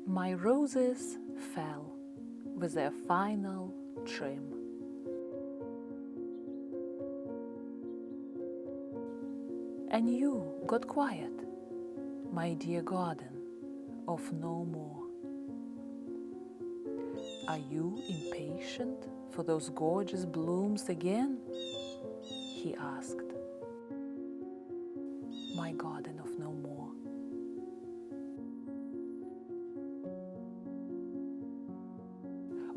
My roses fell with their final trim. And you got quiet, my dear garden of no more. Are you impatient for those gorgeous blooms again? He asked. My garden of no more.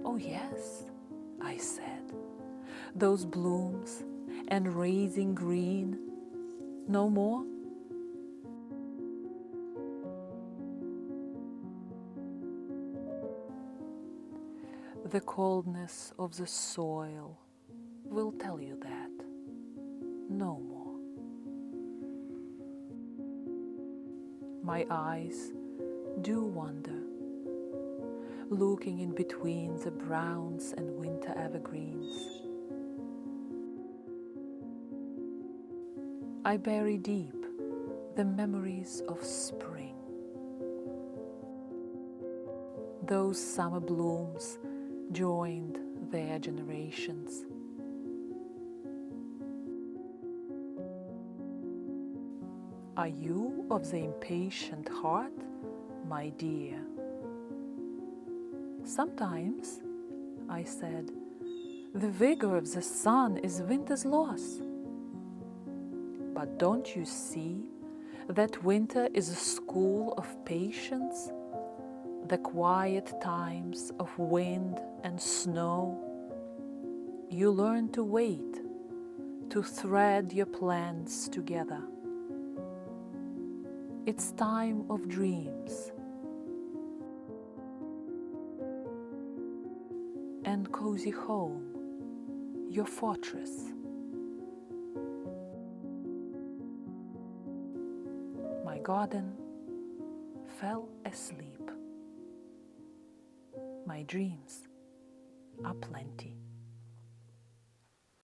Oh yes, I said, those blooms and raising green, no more? The coldness of the soil will tell you that, no more. My eyes do wander, looking in between the browns and winter evergreens. I bury deep the memories of spring. Those summer blooms joined their generations. Are you of the impatient heart, my dear? Sometimes, I said, the vigor of the sun is winter's loss. But don't you see that winter is a school of patience? The quiet times of wind and snow. You learn to wait, to thread your plans together. It's time of dreams and cozy home, your fortress. My garden fell asleep. My dreams are plenty.